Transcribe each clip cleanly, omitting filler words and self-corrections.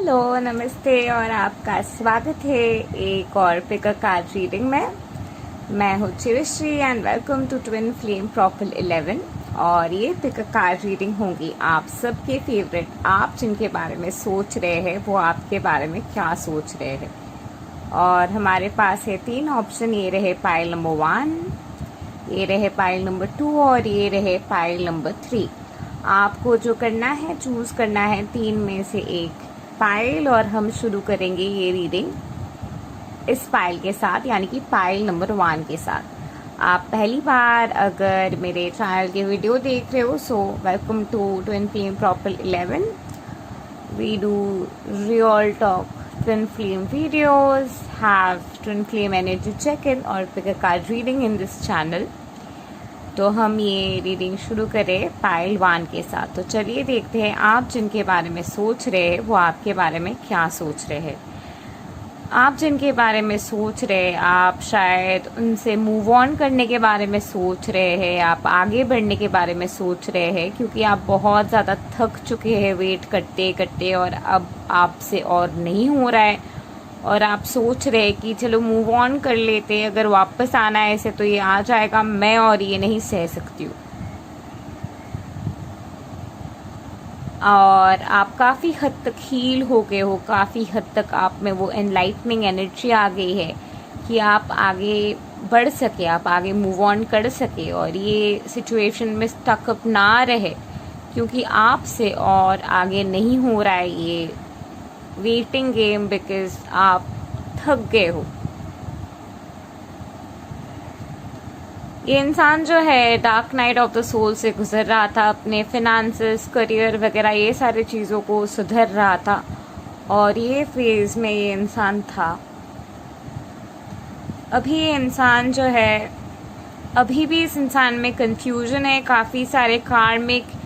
Hello, नमस्ते और आपका स्वागत है एक और पिकर कार्ड रीडिंग में। मैं हूँ Chirashree and welcome to twin flame propel 11। और ये पिकर कार्ड रीडिंग होंगी आप सबके फेवरेट। आप जिनके बारे में सोच रहे हैं वो आपके बारे में क्या सोच रहे हैं। और हमारे पास है 3 ऑप्शन। ये रहे पाइल नंबर 1, ये रहे पाइल नंबर 2 और ये रहे पाइल नंबर 3। आपको जो करना है, चूज करना है 3 में से एक पाइल। और हम शुरू करेंगे ये रीडिंग इस पाइल के साथ, यानी कि पाइल नंबर 1 के साथ। आप पहली बार अगर मेरे चैनल के वीडियो देख रहे हो so welcome to twin flame propel 11। We do real talk twin flame videos, have twin flame energy check in और pick a card reading in this channel. तो हम ये रीडिंग शुरू करें पाइल 1 के साथ। तो चलिए देखते हैं आप जिनके बारे में सोच रहे हैं वो आपके बारे में क्या सोच रहे हैं। आप जिनके बारे में सोच रहे हैं, आप शायद उनसे मूव ऑन करने के बारे में सोच रहे हैं, आप आगे बढ़ने के बारे में सोच रहे हैं, क्योंकि आप बहुत ज़्यादा थक चुके हैं वेट करते करते और अब आपसे और नहीं हो रहा है। और आप सोच रहे हैं कि चलो मूव ऑन कर लेते हैं, अगर वापस आना है ऐसे तो ये आ जाएगा, मैं और ये नहीं सह सकती हूँ। और आप काफ़ी हद तक हील हो गए हो, काफ़ी हद तक आप में वो एनलाइटनिंग एनर्जी आ गई है कि आप आगे बढ़ सके, आप आगे मूव ऑन कर सके और ये सिचुएशन में स्टक अप ना रहे, क्योंकि आपसे और आगे नहीं हो रहा है ये वेटिंग गेम, बिकॉज आप थक गए हो। ये इंसान जो है dark night of the soul से गुजर रहा था, अपने फिनेंसेस, करियर वगैरह ये सारी चीज़ों को सुधर रहा था और ये फेज में ये इंसान था। अभी ये इंसान जो है, अभी भी इस इंसान में कंफ्यूजन है, काफ़ी सारे कार्मिक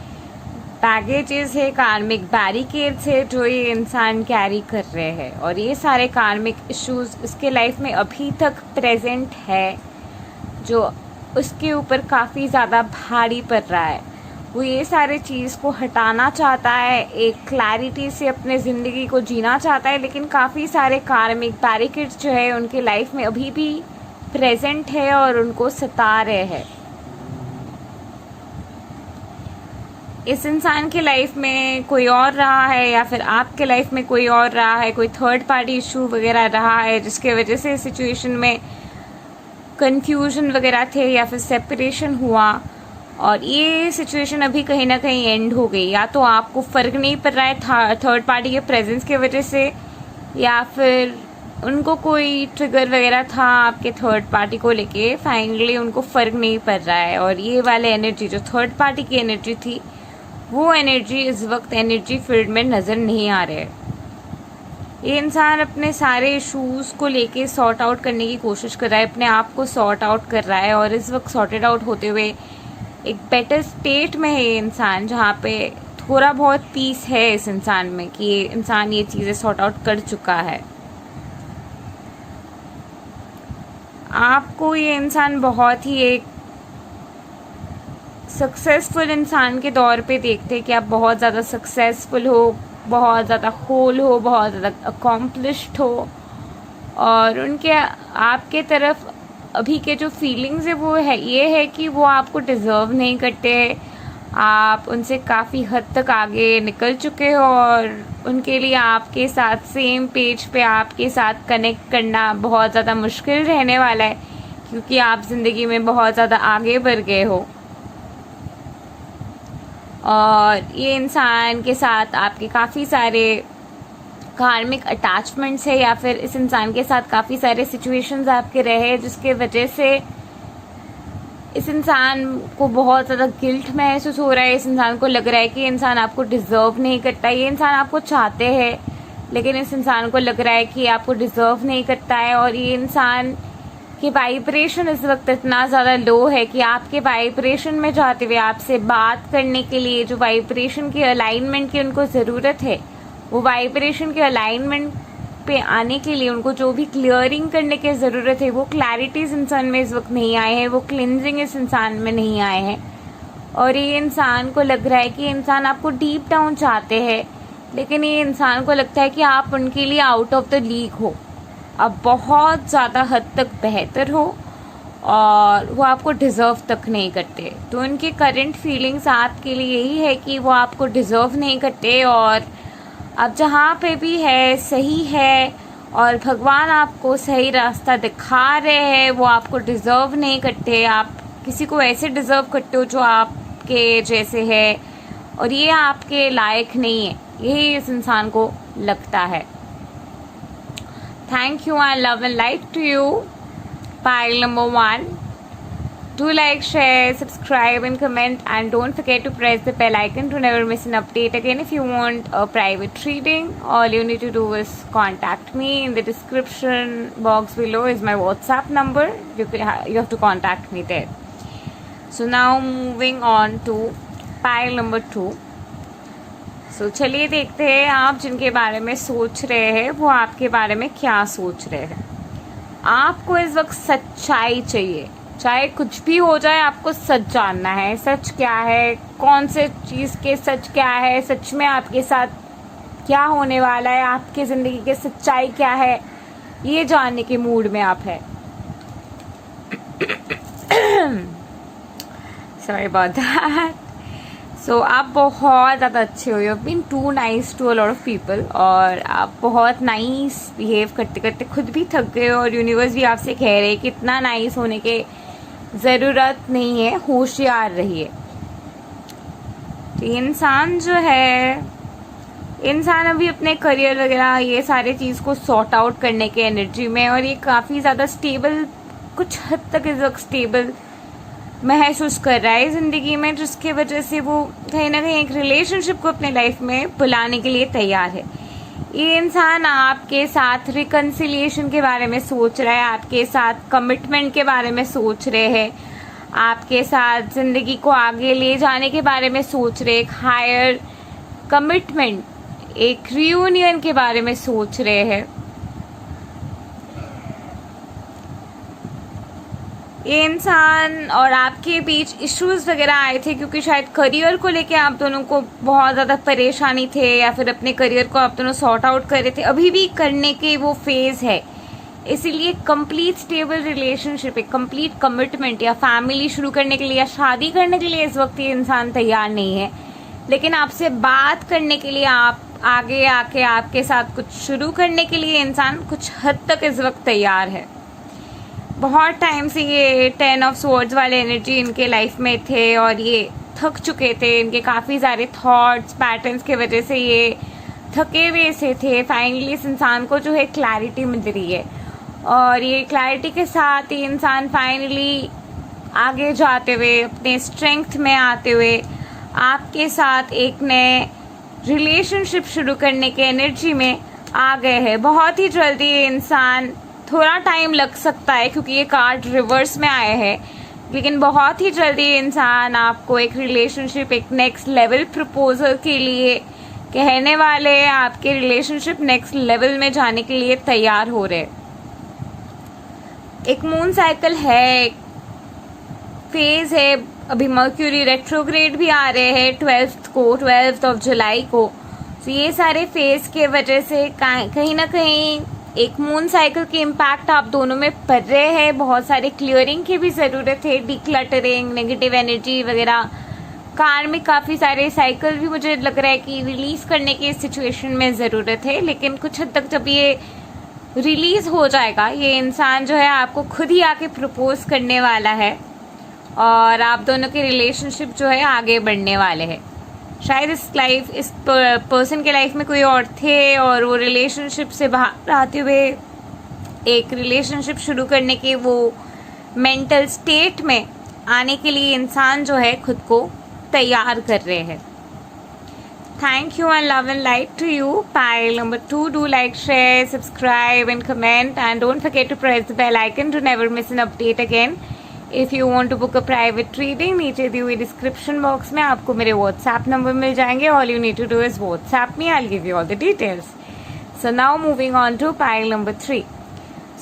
बैगेजेस है, कार्मिक बैरिकेड्स है जो ये इंसान कैरी कर रहे हैं। और ये सारे कार्मिक इश्यूज इसके लाइफ में अभी तक प्रेजेंट है, जो उसके ऊपर काफ़ी ज़्यादा भारी पड़ रहा है। वो ये सारे चीज़ को हटाना चाहता है, एक क्लैरिटी से अपने ज़िंदगी को जीना चाहता है, लेकिन काफ़ी सारे कार्मिक बैरिकेड्स जो है उनके लाइफ में अभी भी प्रेजेंट है और उनको सता रहे हैं। इस इंसान के लाइफ में कोई और रहा है या फिर आपके लाइफ में कोई और रहा है, कोई थर्ड पार्टी इशू वगैरह रहा है जिसके वजह से सिचुएशन में कंफ्यूजन वगैरह थे या फिर सेपरेशन हुआ और ये सिचुएशन अभी कहीं ना कहीं एंड हो गई। या तो आपको फ़र्क नहीं पड़ रहा है थर्ड पार्टी के प्रेजेंस के वजह से, या फिर उनको कोई ट्रिगर वगैरह था आपके थर्ड पार्टी को लेके, फाइनली उनको फ़र्क नहीं पड़ रहा है। और ये वाले एनर्जी जो थर्ड पार्टी की एनर्जी थी, वो एनर्जी इस वक्त एनर्जी फील्ड में नज़र नहीं आ रहे। ये इंसान अपने सारे इश्यूज़ को लेके सॉर्ट आउट करने की कोशिश कर रहा है, अपने आप को सॉर्ट आउट कर रहा है और इस वक्त सॉर्टेड आउट होते हुए एक बेटर स्टेट में है ये इंसान, जहाँ पे थोड़ा बहुत पीस है इस इंसान में कि ये इंसान ये चीज़ें सॉर्ट आउट कर चुका है। आपको ये इंसान बहुत ही एक सक्सेसफुल इंसान के तौर पे देखते हैं कि आप बहुत ज़्यादा सक्सेसफुल हो, बहुत ज़्यादा होल हो, बहुत ज़्यादा अकॉम्प्लिश्ड हो। और उनके आपके तरफ अभी के जो फीलिंग्स है वो है ये है कि वो आपको डिज़र्व नहीं करते। आप उनसे काफ़ी हद तक आगे निकल चुके हो और उनके लिए आपके साथ सेम पेज पे आपके साथ कनेक्ट करना बहुत ज़्यादा मुश्किल रहने वाला है, क्योंकि आप ज़िंदगी में बहुत ज़्यादा आगे बढ़ गए हो। और ये इंसान के साथ आपके काफ़ी सारे कार्मिक अटैचमेंट्स है, या फिर इस इंसान के साथ काफ़ी सारे सिचुएशंस आपके रहे जिसके वजह से इस इंसान को बहुत ज़्यादा गिल्ट महसूस हो रहा है। इस इंसान को लग रहा है कि ये इंसान आपको डिज़र्व नहीं करता। ये इंसान आपको चाहते हैं लेकिन इस इंसान को लग रहा है कि आपको डिज़र्व नहीं करता है। और ये इंसान कि वाइब्रेशन इस वक्त इतना ज़्यादा लो है कि आपके वाइब्रेशन में जाते हुए आपसे बात करने के लिए जो वाइब्रेशन की अलाइनमेंट की उनको ज़रूरत है, वो वाइब्रेशन के अलाइनमेंट पे आने के लिए उनको जो भी क्लियरिंग करने की ज़रूरत है, वो क्लैरिटीज इंसान में इस वक्त नहीं आए हैं, वो क्लिनजिंग इस इंसान में नहीं आए हैं। और ये इंसान को लग रहा है कि इंसान आपको डीप डाउन चाहते हैं, लेकिन ये इंसान को लगता है कि आप उनके लिए आउट ऑफ द लीग हो, आप बहुत ज़्यादा हद तक बेहतर हो और वो आपको डिज़र्व तक नहीं करते। तो उनकी करंट फीलिंग्स आपके लिए यही है कि वो आपको डिज़र्व नहीं करते और अब जहाँ पे भी है सही है और भगवान आपको सही रास्ता दिखा रहे हैं, वो आपको डिज़र्व नहीं करते। आप किसी को ऐसे डिज़र्व करते हो जो आपके जैसे है और ये आपके लायक नहीं है, यही इस इंसान को लगता है। Thank you and love and like to you. Pile number 1. Do like, share, subscribe and comment, and don't forget to press the bell icon to never miss an update. Again, if you want a private reading, all you need to do is contact me. In the description box below is my WhatsApp number. You have to contact me there. So now moving on to pile number 2. So चलिए देखते हैं आप जिनके बारे में सोच रहे हैं वो आपके बारे में क्या सोच रहे हैं। आपको इस वक्त सच्चाई चाहिए, चाहे कुछ भी हो जाए, आपको सच जानना है। सच क्या है, कौन से चीज़ के सच क्या है, सच में आपके साथ क्या होने वाला है, आपकी ज़िंदगी की सच्चाई क्या है, ये जानने के मूड में आप है। Sorry about that. सो आप बहुत ज़्यादा अच्छे हो, you have been too nice to a lot of people और आप बहुत नाइस बिहेव करते करते खुद भी थक गए और यूनिवर्स भी आपसे कह रहे हैं कि इतना नाइस होने के ज़रूरत नहीं है, होशियार रहिए। तो इंसान जो है, इंसान अभी अपने करियर वगैरह ये सारे चीज़ को सॉर्ट आउट करने के एनर्जी में और ये काफ़ी ज़्यादा स्टेबल, कुछ हद तक इस वक्त स्टेबल महसूस कर रहा है ज़िंदगी में, जिसके वजह से वो कहीं ना कहीं एक रिलेशनशिप को अपने लाइफ में बुलाने के लिए तैयार है। ये इंसान आपके साथ रिकन्सिलिएशन के बारे में सोच रहा है, आपके साथ कमिटमेंट के बारे में सोच रहे हैं, आपके साथ ज़िंदगी को आगे ले जाने के बारे में सोच रहे, एक हायर कमिटमेंट, एक रियूनियन के बारे में सोच रहे हैं। ये इंसान और आपके बीच इश्यूज वगैरह आए थे क्योंकि शायद करियर को लेके आप दोनों को बहुत ज़्यादा परेशानी थे या फिर अपने करियर को आप दोनों सॉर्ट आउट कर रहे थे, अभी भी करने के वो फेज़ है। इसीलिए कंप्लीट स्टेबल रिलेशनशिप, एक कंप्लीट कमिटमेंट या फैमिली शुरू करने के लिए या शादी करने के लिए इस वक्त ये इंसान तैयार नहीं है, लेकिन आपसे बात करने के लिए, आप आगे आके आपके साथ कुछ शुरू करने के लिए इंसान कुछ हद तक इस वक्त तैयार है। बहुत टाइम से ये 10 ऑफ स्वॉर्ड्स वाले एनर्जी इनके लाइफ में थे और ये थक चुके थे, इनके काफ़ी सारे थॉट्स पैटर्न्स की वजह से ये थके हुए से थे। फाइनली इस इंसान को जो है क्लैरिटी मिल रही है और ये क्लैरिटी के साथ ये इंसान फाइनली आगे जाते हुए, अपने स्ट्रेंथ में आते हुए आपके साथ एक नए रिलेशनशिप शुरू करने के एनर्जी में आ गए हैं। बहुत ही जल्दी ये इंसान, थोड़ा टाइम लग सकता है क्योंकि ये कार्ड रिवर्स में आए हैं, लेकिन बहुत ही जल्दी इंसान आपको एक रिलेशनशिप, एक नेक्स्ट लेवल प्रपोजल के लिए कहने वाले हैं। आपके रिलेशनशिप नेक्स्ट लेवल में जाने के लिए तैयार हो रहे। एक मून साइकिल है, एक फेज है, अभी मर्क्यूरी रेट्रोग्रेड भी आ रहे हैं 12th ऑफ जुलाई को। तो ये सारे फेज के वजह से कहीं ना कहीं एक मून साइकिल के इम्पैक्ट आप दोनों में पड़ रहे हैं। बहुत सारे क्लियरिंग की भी ज़रूरत है, डिक्लटरिंग, नेगेटिव एनर्जी वगैरह, कार में काफ़ी सारे साइकिल भी मुझे लग रहा है कि रिलीज़ करने की सिचुएशन में ज़रूरत है। लेकिन कुछ हद तक जब ये रिलीज़ हो जाएगा, ये इंसान जो है आपको खुद ही आके प्रपोज करने वाला है और आप दोनों के रिलेशनशिप जो है आगे बढ़ने वाले हैं। शायद इस पर्सन के लाइफ में कोई और थे और वो रिलेशनशिप से बाहर आते हुए एक रिलेशनशिप शुरू करने के वो मेंटल स्टेट में आने के लिए इंसान जो है खुद को तैयार कर रहे हैं। Thank you and love and like to you. Pile number 2, do like, share, subscribe and comment and don't forget to press the bell icon to never miss an update again. If you want to book a private reading, नीचे दी हुई description box में आपको मेरे WhatsApp number मिल जाएंगे। All you need to do is WhatsApp me, I will give you all the details. So now moving on to pile number 3।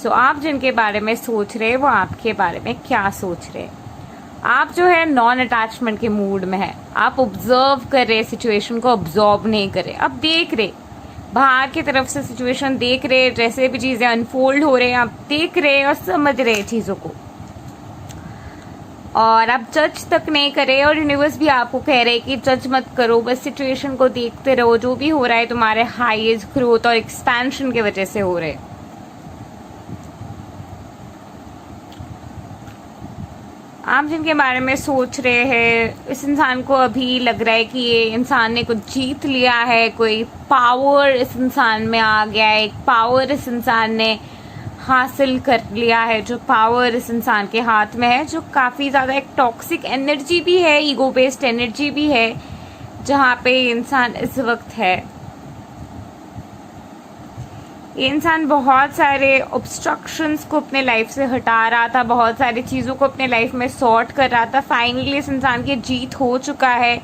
सो आप जिनके बारे में सोच रहे हैं वो आपके बारे में क्या सोच रहे हैं। आप जो है नॉन अटैचमेंट के मूड में है, आप ऑब्जर्व कर रहे सिचुएशन को, ऑब्जॉर्व नहीं कर रहे, आप देख रहे, बाहर की तरफ से सिचुएशन देख रहे, जैसे भी चीजें अनफोल्ड हो रहे हैं आप देख रहे और समझ रहे चीजों को, और आप जज तक नहीं करे। और यूनिवर्स भी आपको कह रहे कि जज मत करो, बस सिचुएशन को देखते रहो, जो भी हो रहा है तुम्हारे हाईएस्ट ग्रोथ और एक्सपेंशन की वजह से हो रहे। आप जिनके बारे में सोच रहे हैं, इस इंसान को अभी लग रहा है कि ये इंसान ने कुछ जीत लिया है, कोई पावर इस इंसान में आ गया है, एक पावर इस इंसान ने हासिल कर लिया है, जो पावर इस इंसान के हाथ में है, जो काफ़ी ज़्यादा एक टॉक्सिक एनर्जी भी है, ईगो बेस्ड एनर्जी भी है, जहाँ पे इंसान इस वक्त है। ये इंसान बहुत सारे ऑब्स्ट्रक्शंस को अपने लाइफ से हटा रहा था, बहुत सारी चीज़ों को अपने लाइफ में सॉर्ट कर रहा था। फाइनली इस इंसान की जीत हो चुका है।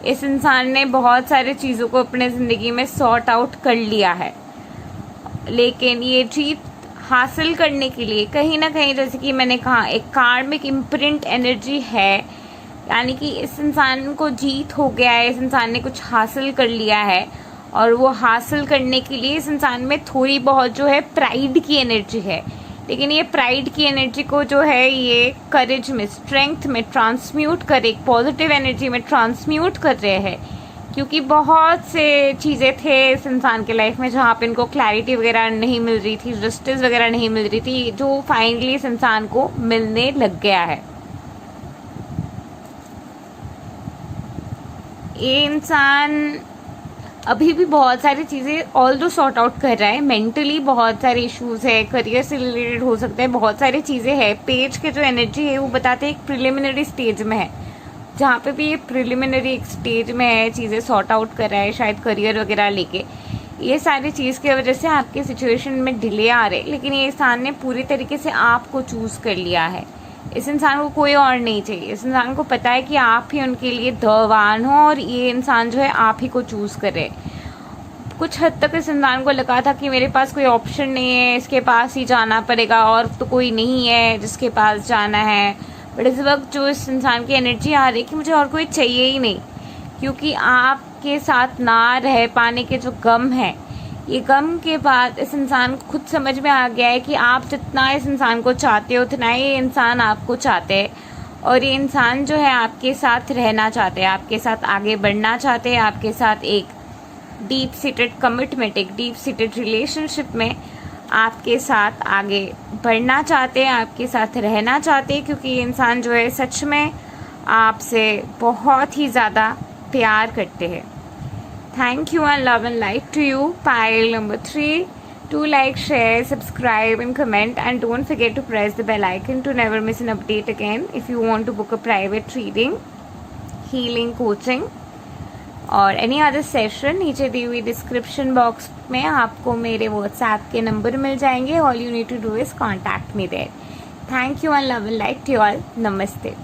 इस इंसान ने बहुत सारी चीज़ों को अपने ज़िंदगी में सॉर्ट आउट कर लिया है, लेकिन ये जीत हासिल करने के लिए कहीं ना कहीं, जैसे कि मैंने कहा, एक कार्मिक इम्प्रिंट एनर्जी है, यानी कि इस इंसान को जीत हो गया है, इस इंसान ने कुछ हासिल कर लिया है, और वो हासिल करने के लिए इस इंसान में थोड़ी बहुत जो है प्राइड की एनर्जी है। लेकिन ये प्राइड की एनर्जी को जो है ये करेज में, स्ट्रेंथ में ट्रांसम्यूट कर, एक पॉजिटिव एनर्जी में ट्रांसम्यूट कर रहे हैं, क्योंकि बहुत से चीज़ें थे इस इंसान के लाइफ में जहाँ पे इनको क्लैरिटी वगैरह नहीं मिल रही थी, जस्टिस वगैरह नहीं मिल रही थी, जो फाइनली इस इंसान को मिलने लग गया है। ये इंसान अभी भी बहुत सारी चीज़ें ऑल्दो सॉर्ट आउट कर रहा है। मेंटली बहुत सारे इश्यूज है, करियर से रिलेटेड हो सकता है, बहुत सारी चीज़ें हैं। पेज के जो एनर्जी है वो बताते हैं एक प्रिलिमिनरी स्टेज में है, जहाँ पे भी ये प्रिलिमिनरी एक स्टेज में है, चीज़ें सॉर्ट आउट कर रहा है, शायद करियर वगैरह लेके। ये सारी चीज़ की वजह से आपके सिचुएशन में डिले आ रहे, लेकिन ये इंसान ने पूरी तरीके से आपको चूज़ कर लिया है। इस इंसान को कोई और नहीं चाहिए। इस इंसान को पता है कि आप ही उनके लिए धवान हो, और ये इंसान जो है आप ही को चूज़ करे। कुछ हद तक इस इंसान को लगा था कि मेरे पास कोई ऑप्शन नहीं है, इसके पास ही जाना पड़ेगा, और तो कोई नहीं है जिसके पास जाना है। बट इस वक्त जो इस इंसान की एनर्जी आ रही है कि मुझे और कोई चाहिए ही नहीं, क्योंकि आपके साथ ना रह पाने के जो गम है, ये गम के बाद इस इंसान को खुद समझ में आ गया है कि आप जितना इस इंसान को चाहते हो उतना ये इंसान आपको चाहते हैं, और ये इंसान जो है आपके साथ रहना चाहते हैं, आपके साथ आगे बढ़ना चाहते हैं, आपके साथ एक डीप सीटेड कमिटमेंट, एक डीप सीटेड रिलेशनशिप में आपके साथ आगे बढ़ना चाहते हैं, आपके साथ रहना चाहते हैं, क्योंकि ये इंसान जो है सच में आपसे बहुत ही ज़्यादा प्यार करते हैं। Thank you and love and light to you. Pile number 3. Do like, share, subscribe and comment, and don't forget to press the bell icon to never miss an update again. If you want to book a private reading, healing, coaching और any other session, नीचे दी हुई description box में आपको मेरे WhatsApp के number मिल जाएंगे. All you need to do is contact me there. Thank you and love and light to you all. Namaste.